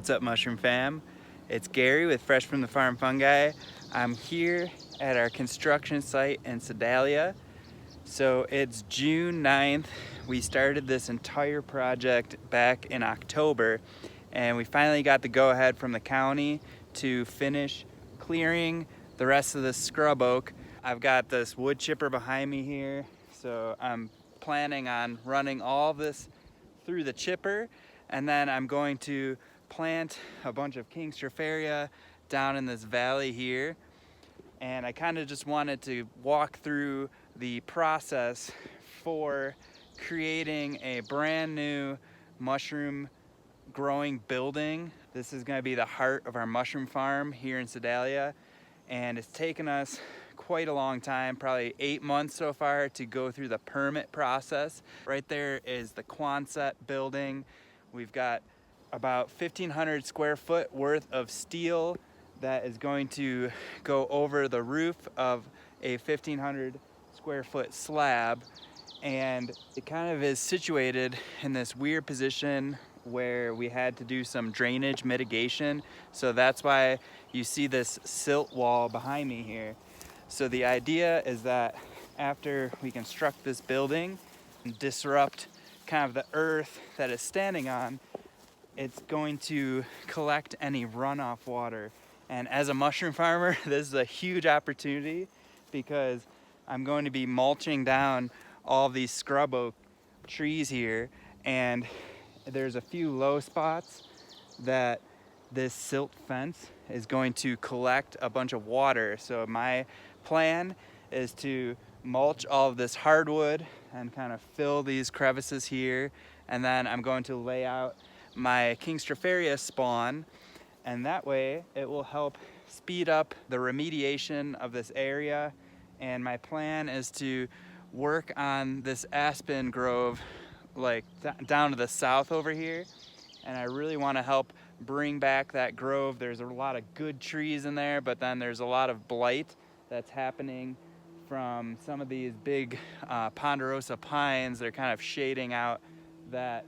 What's up, Mushroom Fam? It's Gary with Fresh from the Farm Fungi. I'm here at our construction site in Sedalia. So it's June 9th. We started this entire project back in October, and we finally got the go-ahead from the county to finish clearing the rest of the scrub oak. I've got this wood chipper behind me here, so I'm planning on running all this through the chipper, and then I'm going to plant a bunch of King Stropharia down in this valley here. And I kind of just wanted to walk through the process for creating a brand new mushroom growing building. This is going to be the heart of our mushroom farm here in Sedalia, and it's taken us quite a long time, probably 8 months so far, to go through the permit process. Right there is the Quonset building. We've got about 1,500 square foot worth of steel that is going to go over the roof of a 1,500 square foot slab, and it kind of is situated in this weird position where we had to do some drainage mitigation, so that's why you see this silt wall behind me here. So the idea is that after we construct this building and disrupt kind of the earth that it's standing on, it's going to collect any runoff water. And as a mushroom farmer, this is a huge opportunity because I'm going to be mulching down all these scrub oak trees here, and there's a few low spots that this silt fence is going to collect a bunch of water. So my plan is to mulch all of this hardwood and kind of fill these crevices here, and then I'm going to lay out my King Stropharia spawn, and that way it will help speed up the remediation of this area. And my plan is to work on this aspen grove like down to the south over here, and I really want to help bring back that grove. There's a lot of good trees in there, but then there's a lot of blight that's happening from some of these big ponderosa pines that are kind of shading out that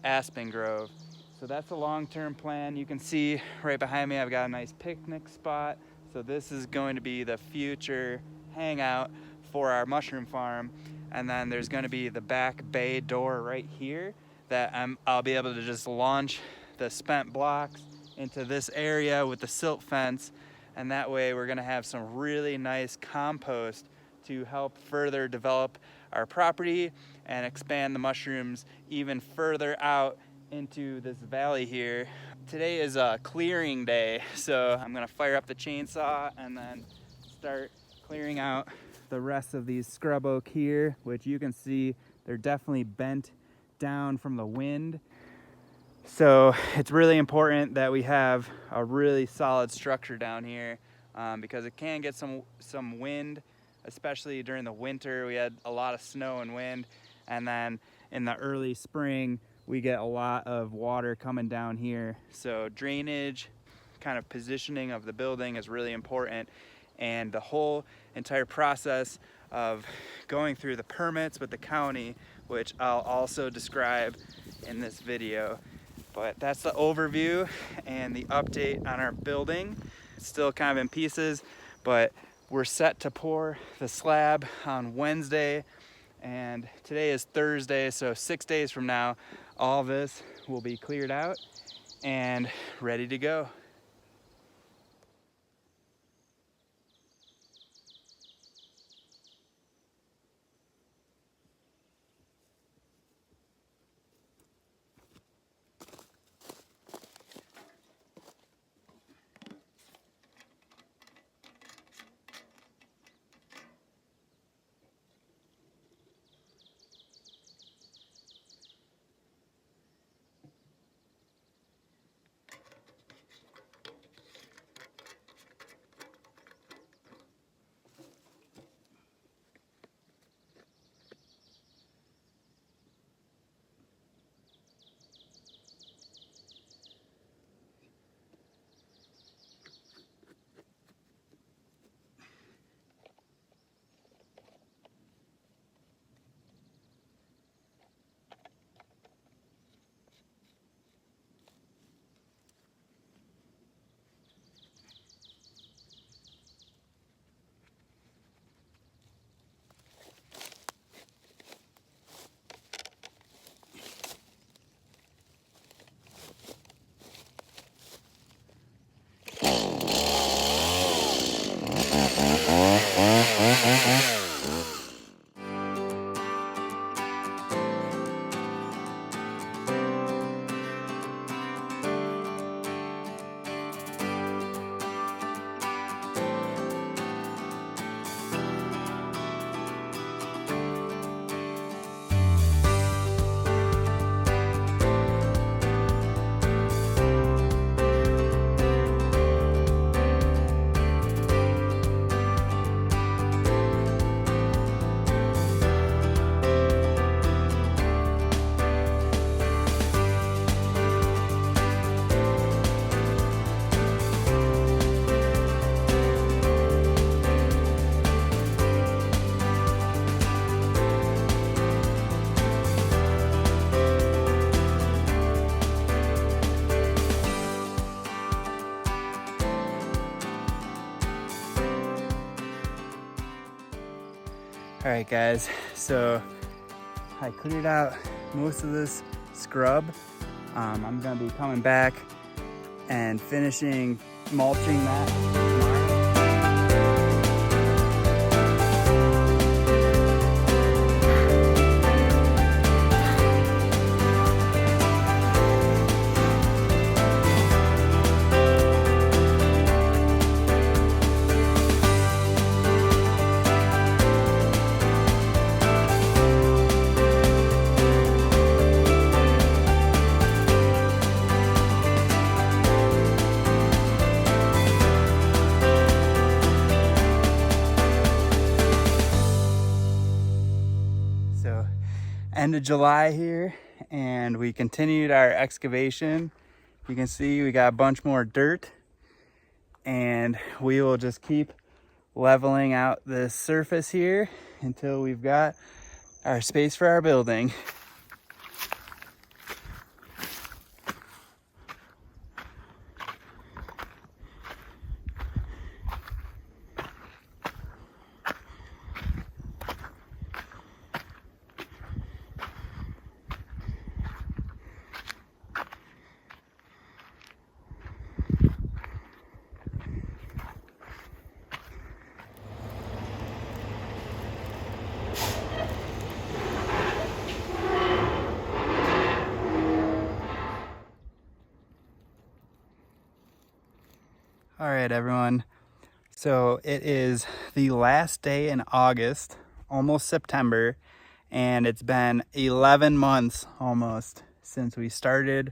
aspen grove. So that's a long-term plan. You can see right behind me I've got a nice picnic spot. So this is going to be the future hangout for our mushroom farm. And then there's going to be the back bay door right here that I'll be able to just launch the spent blocks into this area with the silt fence, and that way we're going to have some really nice compost to help further develop our property and expand the mushrooms even further out into this valley here. Today is a clearing day, so I'm gonna fire up the chainsaw and then start clearing out the rest of these scrub oak here, which you can see they're definitely bent down from the wind. So it's really important that we have a really solid structure down here, because it can get some wind, especially during the winter. We had a lot of snow and wind, and then in the early spring we get a lot of water coming down here. So drainage, kind of positioning of the building is really important, and the whole entire process of going through the permits with the county, which I'll also describe in this video. But that's the overview and the update on our building. It's still kind of in pieces, but we're set to pour the slab on Wednesday, and today is Thursday, so 6 days from now all this will be cleared out and ready to go. All right guys, so I cleared out most of this scrub. I'm gonna be coming back and finishing mulching that tomorrow. So end of July here, and we continued our excavation. You can see we got a bunch more dirt, and we will just keep leveling out this surface here until we've got our space for our building. All right, everyone. So it is the last day in August, almost September, and it's been 11 months almost since we started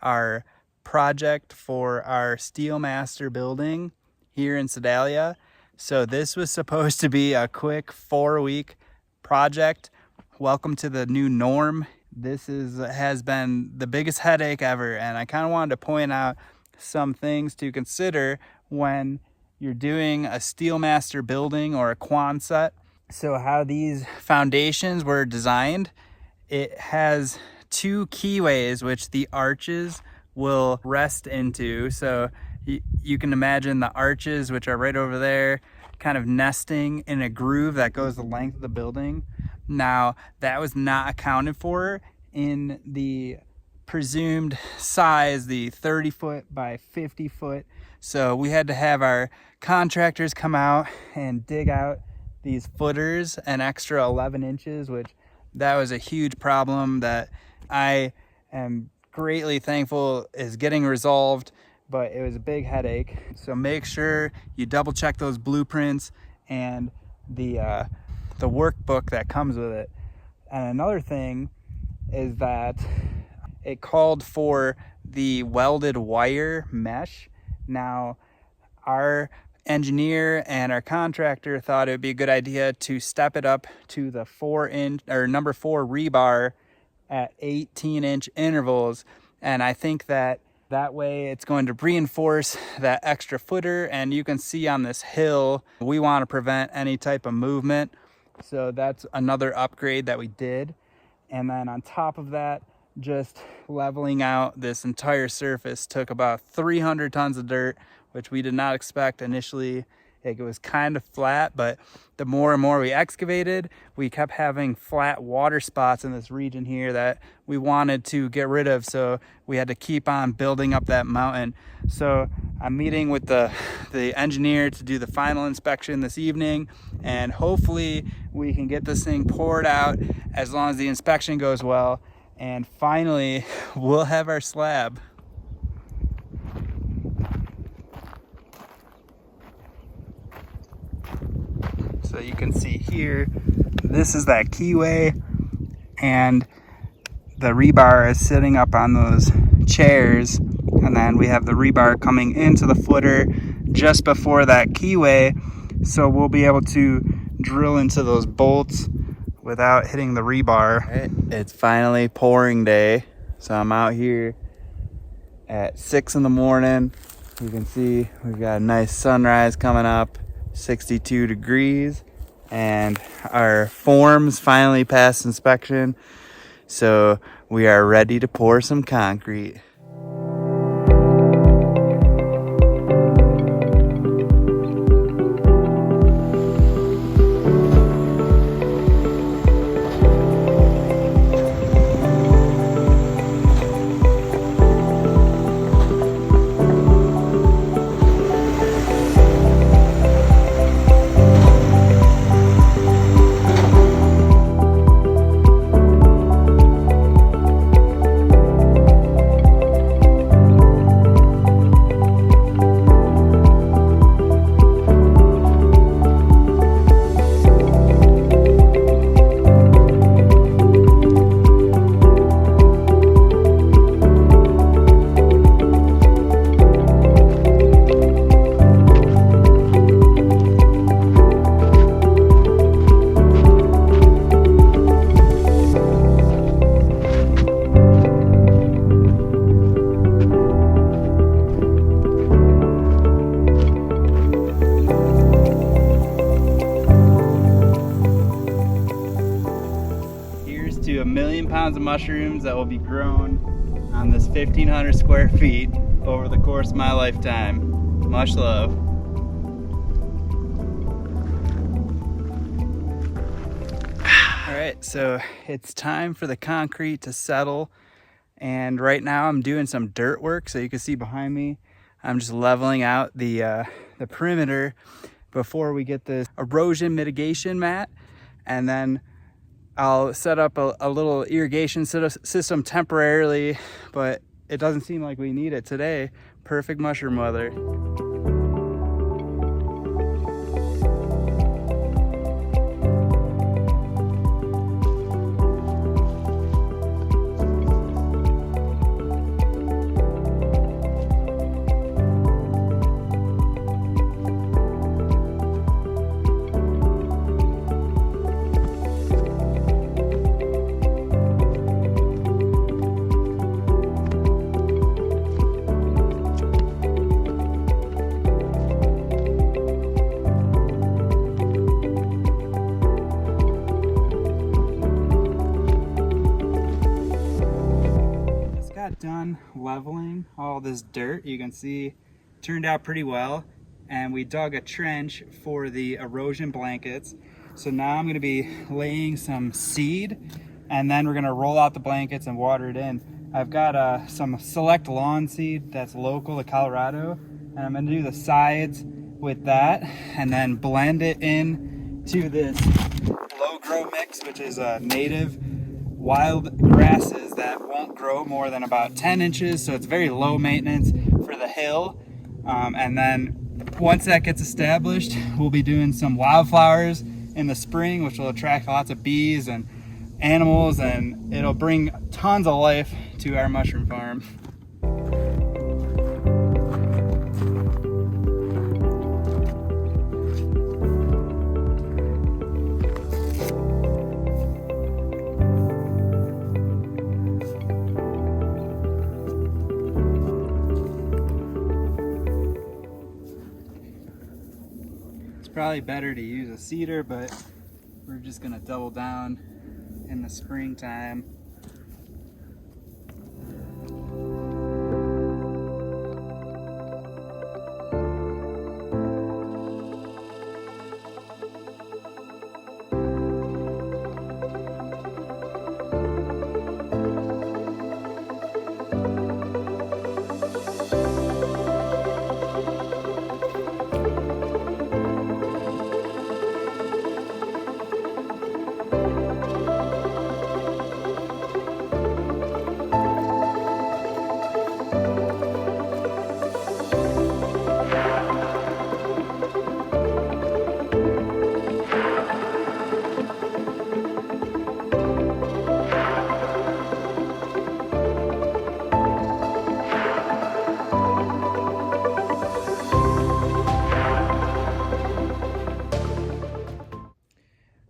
our project for our SteelMaster building here in Sedalia. So this was supposed to be a quick 4-week project. Welcome to the new norm. This has been the biggest headache ever, and I kind of wanted to point out some things to consider when you're doing a SteelMaster building or a Quonset. So how these foundations were designed, it has 2 keyways which the arches will rest into. So you can imagine the arches, which are right over there, kind of nesting in a groove that goes the length of the building. Now, that was not accounted for in the presumed size, the 30-foot by 50-foot. So we had to have our contractors come out and dig out these footers an extra 11 inches, which that was a huge problem that I am greatly thankful is getting resolved, but it was a big headache. So make sure you double check those blueprints and the workbook that comes with it. And another thing is that it called for the welded wire mesh. Now, our engineer and our contractor thought it would be a good idea to step it up to the 4-inch or number 4 rebar at 18-inch intervals. And I think that way it's going to reinforce that extra footer. And you can see on this hill, we want to prevent any type of movement. So that's another upgrade that we did. And then on top of that, just leveling out this entire surface took about 300 tons of dirt, which we did not expect initially. It was kind of flat, but the more and more we excavated, we kept having flat water spots in this region here that we wanted to get rid of. So we had to keep on building up that mountain. So I'm meeting with the engineer to do the final inspection this evening, and hopefully we can get this thing poured out as long as the inspection goes well. And finally, we'll have our slab. So you can see here, this is that keyway, and the rebar is sitting up on those chairs, and then we have the rebar coming into the footer just before that keyway, so we'll be able to drill into those bolts without hitting the rebar. Right, it's finally pouring day, so I'm out here at 6 in the morning. You can see we've got a nice sunrise coming up, 62 degrees, and our forms finally passed inspection, so we are ready to pour some concrete. pounds of mushrooms that will be grown on this 1,500 square feet over the course of my lifetime. Much love. All right, so it's time for the concrete to settle. And right now I'm doing some dirt work. So you can see behind me, I'm just leveling out the perimeter before we get this erosion mitigation mat. And then I'll set up a little irrigation system temporarily, but it doesn't seem like we need it today. Perfect mushroom weather. Done leveling all this dirt. You can see turned out pretty well, and we dug a trench for the erosion blankets. So now I'm going to be laying some seed, and then we're going to roll out the blankets and water it in. I've got some select lawn seed that's local to Colorado, and I'm going to do the sides with that and then blend it in to this low grow mix, which is a native wild grasses that won't grow more than about 10 inches, so it's very low maintenance for the hill. And then once that gets established, we'll be doing some wildflowers in the spring, which will attract lots of bees and animals, and it'll bring tons of life to our mushroom farm. Probably better to use a seeder, but we're just gonna double down in the springtime.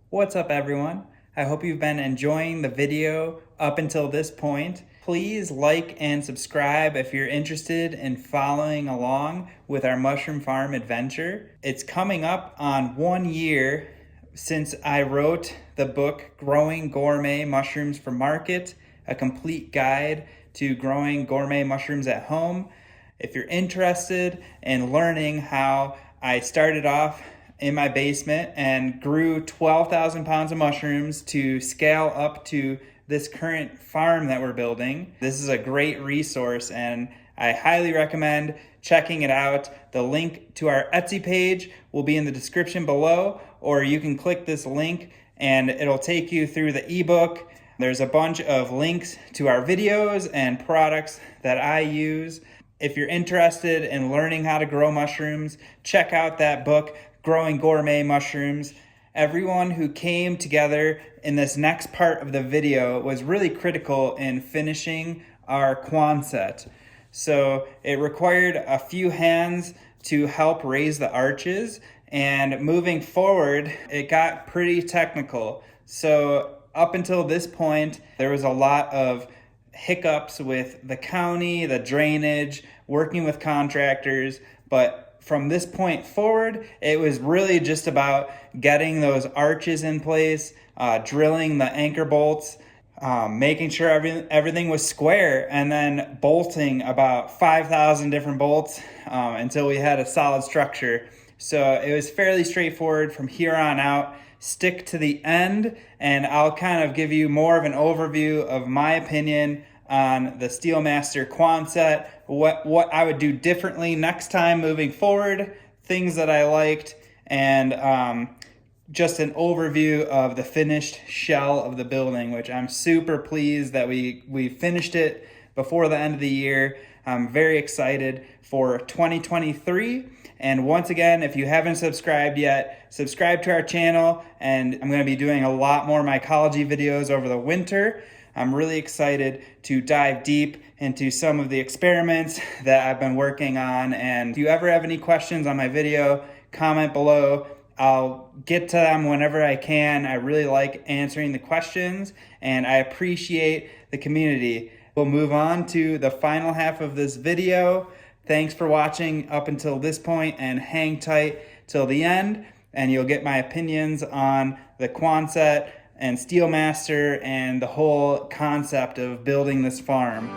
What's up, everyone? I hope you've been enjoying the video up until this point. Please like and subscribe if you're interested in following along with our mushroom farm adventure. It's coming up on 1 year since I wrote the book Growing Gourmet Mushrooms for Market, a complete guide to growing gourmet mushrooms at home. If you're interested in learning how I started off in my basement and grew 12,000 pounds of mushrooms to scale up to this current farm that we're building, this is a great resource, and I highly recommend checking it out. The link to our Etsy page will be in the description below, or you can click this link and it'll take you through the ebook. There's a bunch of links to our videos and products that I use. If you're interested in learning how to grow mushrooms, check out that book, Growing Gourmet Mushrooms. Everyone who came together in this next part of the video was really critical in finishing our Quonset. So it required a few hands to help raise the arches, and moving forward, it got pretty technical. So up until this point, there was a lot of hiccups with the county, the drainage, working with contractors, but from this point forward, it was really just about getting those arches in place, drilling the anchor bolts, making sure everything was square, and then bolting about 5,000 different bolts until we had a solid structure. So it was fairly straightforward from here on out. Stick to the end, and I'll kind of give you more of an overview of my opinion on the SteelMaster Quonset, what I would do differently next time moving forward, things that I liked, and just an overview of the finished shell of the building, which I'm super pleased that we finished it before the end of the year. I'm very excited for 2023. And once again, if you haven't subscribed yet, subscribe to our channel, and I'm going to be doing a lot more mycology videos over the winter. I'm really excited to dive deep into some of the experiments that I've been working on. And if you ever have any questions on my video, comment below. I'll get to them whenever I can. I really like answering the questions, and I appreciate the community. We'll move on to the final half of this video. Thanks for watching up until this point, and hang tight till the end, and you'll get my opinions on the Quonset and SteelMaster and the whole concept of building this farm.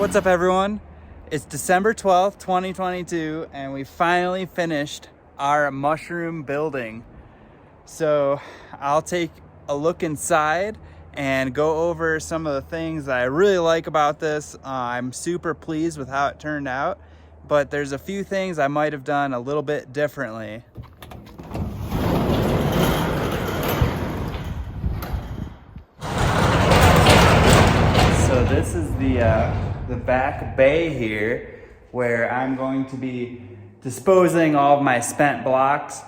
What's up, everyone? It's December 12th, 2022, and we finally finished our mushroom building. So I'll take a look inside and go over some of the things that I really like about this. I'm super pleased with how it turned out, but there's a few things I might have done a little bit differently. So this is the back bay here, where I'm going to be disposing all of my spent blocks.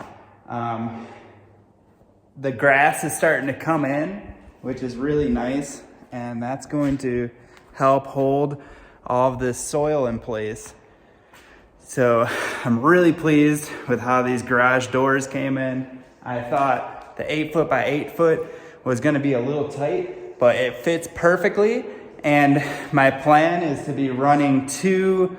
The grass is starting to come in, which is really nice, and that's going to help hold all of this soil in place. So I'm really pleased with how these garage doors came in. I thought the 8 foot by 8 foot was gonna be a little tight, but it fits perfectly. And my plan is to be running 2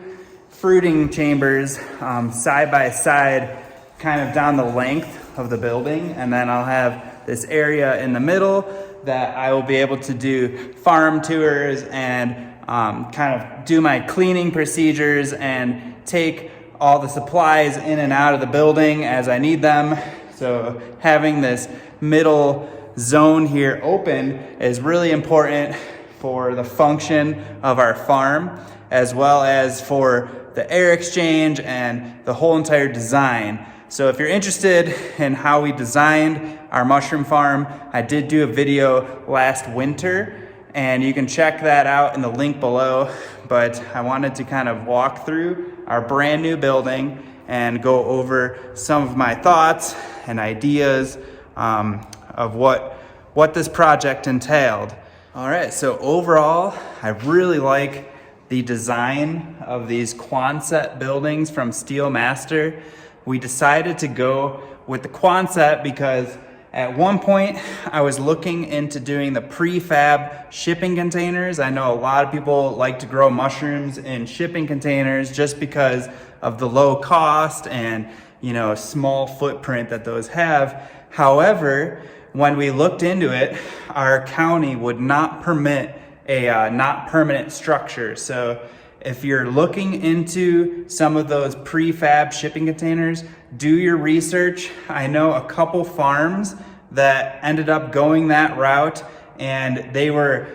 fruiting chambers side by side, kind of down the length of the building. And then I'll have this area in the middle that I will be able to do farm tours and kind of do my cleaning procedures and take all the supplies in and out of the building as I need them. So having this middle zone here open is really important for the function of our farm, as well as for the air exchange and the whole entire design. So if you're interested in how we designed our mushroom farm, I did do a video last winter, and you can check that out in the link below. But I wanted to kind of walk through our brand new building and go over some of my thoughts and ideas of what this project entailed. All right, so overall, I really like the design of these Quonset buildings from SteelMaster. We decided to go with the Quonset because at one point I was looking into doing the prefab shipping containers. I know a lot of people like to grow mushrooms in shipping containers just because of the low cost and, small footprint that those have. However, when we looked into it, our county would not permit a not permanent structure. So if you're looking into some of those prefab shipping containers, do your research. I know a couple farms that ended up going that route, and they were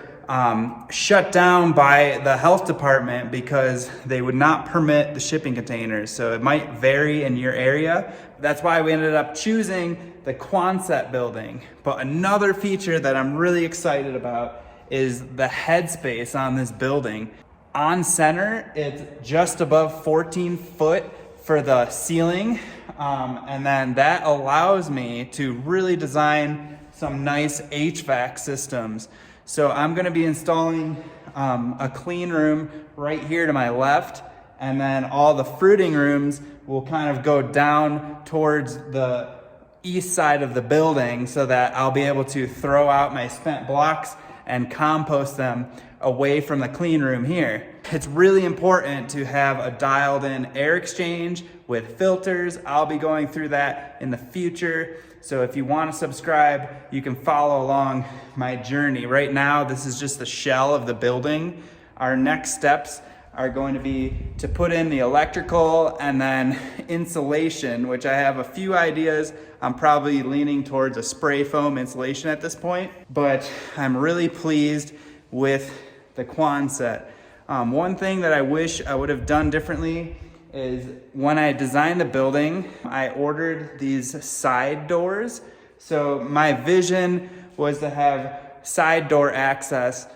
shut down by the health department because they would not permit the shipping containers. So it might vary in your area. That's why we ended up choosing the Quonset building. But another feature that I'm really excited about is the headspace on this building. On center, it's just above 14 foot for the ceiling. And then that allows me to really design some nice HVAC systems. So I'm gonna be installing a clean room right here to my left, and then all the fruiting rooms will kind of go down towards the east side of the building so that I'll be able to throw out my spent blocks and compost them away from the clean room here. It's really important to have a dialed in air exchange with filters. I'll be going through that in the future. So if you want to subscribe, you can follow along my journey. Right now, this is just the shell of the building. Our next steps are going to be to put in the electrical and then insulation, which I have a few ideas. I'm probably leaning towards a spray foam insulation at this point, but I'm really pleased with the Quonset. One thing that I wish I would have done differently is when I designed the building, I ordered these side doors. So my vision was to have side door access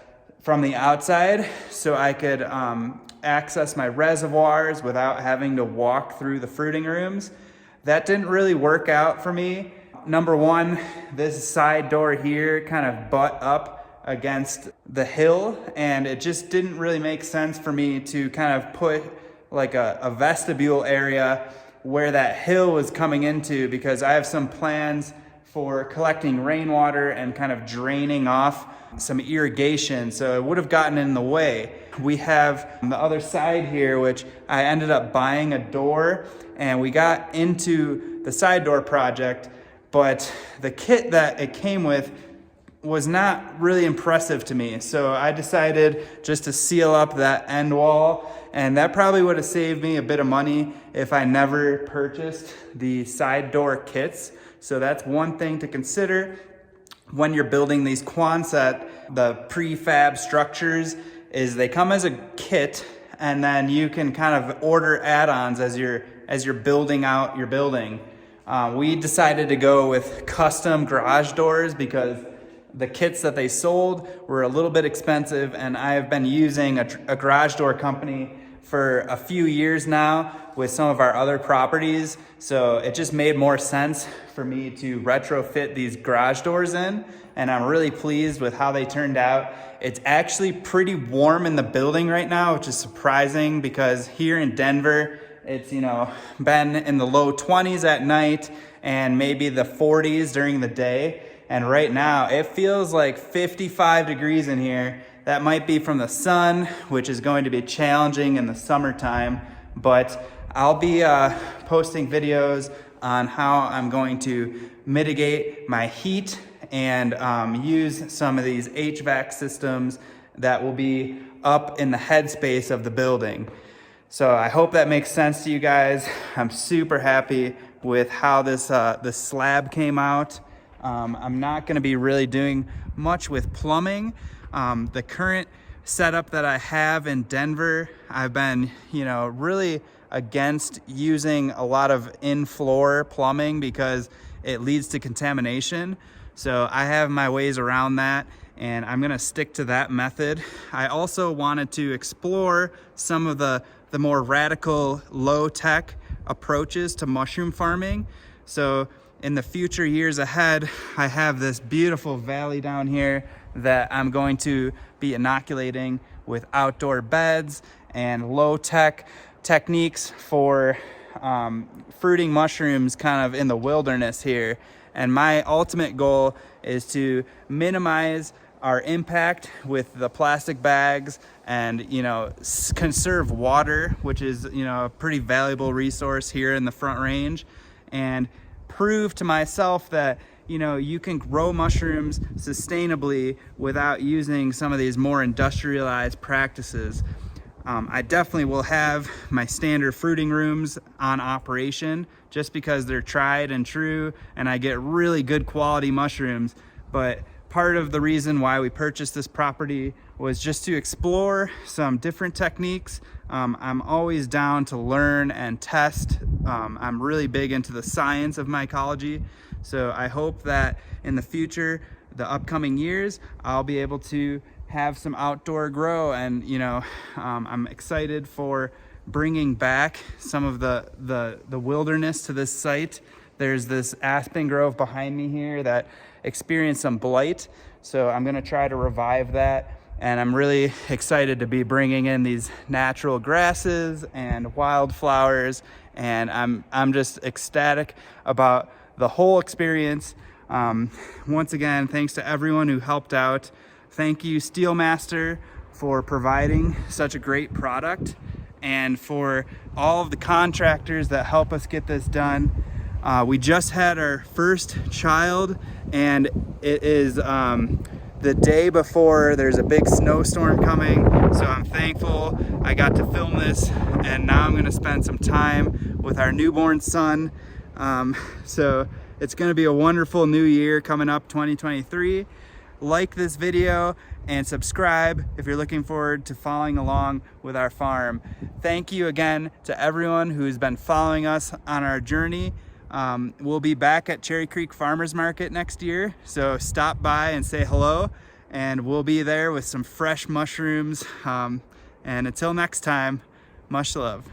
from the outside so I could access my reservoirs without having to walk through the fruiting rooms. That didn't really work out for me. Number one, this side door here kind of butt up against the hill, and it just didn't really make sense for me to kind of put like a vestibule area where that hill was coming into, because I have some plans for collecting rainwater and kind of draining off some irrigation, so it would have gotten in the way. We have on the other side here, which I ended up buying a door, and we got into the side door project, but the kit that it came with was not really impressive to me. So I decided just to seal up that end wall, and that probably would have saved me a bit of money if I never purchased the side door kits. So that's one thing to consider when you're building these Quonset. The prefab structures is they come as a kit, and then you can kind of order add-ons as you're building out your building. We decided to go with custom garage doors because the kits that they sold were a little bit expensive, and I have been using a garage door company for a few years now with some of our other properties. So it just made more sense for me to retrofit these garage doors in, and I'm really pleased with how they turned out. It's actually pretty warm in the building right now, which is surprising because here in Denver, it's, you know, been in the low 20s at night and maybe the 40s during the day. And right now it feels like 55 degrees in here. That might be from the sun, which is going to be challenging in the summertime, but I'll be posting videos on how I'm going to mitigate my heat and use some of these HVAC systems that will be up in the headspace of the building. So I hope that makes sense to you guys. I'm super happy with how this slab came out. I'm not gonna be really doing much with plumbing. The current setup that I have in Denver, I've been, you know, really against using a lot of in-floor plumbing because it leads to contamination. So I have my ways around that, and I'm gonna stick to that method. I also wanted to explore some of the more radical low-tech approaches to mushroom farming. So in the future years ahead, I have this beautiful valley down here that I'm going to be inoculating with outdoor beds and low-tech techniques for fruiting mushrooms kind of in the wilderness here. And my ultimate goal is to minimize our impact with the plastic bags and, you know, conserve water, which is, you know, a pretty valuable resource here in the Front Range, and prove to myself that, you know, you can grow mushrooms sustainably without using some of these more industrialized practices. I definitely will have my standard fruiting rooms on operation just because they're tried and true and I get really good quality mushrooms. But part of the reason why we purchased this property was just to explore some different techniques. I'm always down to learn and test. I'm really big into the science of mycology. So I hope that in the future, the upcoming years, I'll be able to have some outdoor grow, and, you know, I'm excited for bringing back some of the wilderness to this site. There's this aspen grove behind me here that experienced some blight, so I'm gonna try to revive that. And I'm really excited to be bringing in these natural grasses and wildflowers, and I'm just ecstatic about the whole experience. Once again, thanks to everyone who helped out. Thank you, SteelMaster, for providing such a great product, and for all of the contractors that help us get this done. We just had our first child, and it is the day before there's a big snowstorm coming, so I'm thankful I got to film this, and now I'm gonna spend some time with our newborn son. So it's gonna be a wonderful new year coming up, 2023. Like this video and subscribe if you're looking forward to following along with our farm. Thank you again to everyone who's been following us on our journey. We'll be back at Cherry Creek Farmers Market next year, so stop by and say hello, and we'll be there with some fresh mushrooms. And until next time, much love.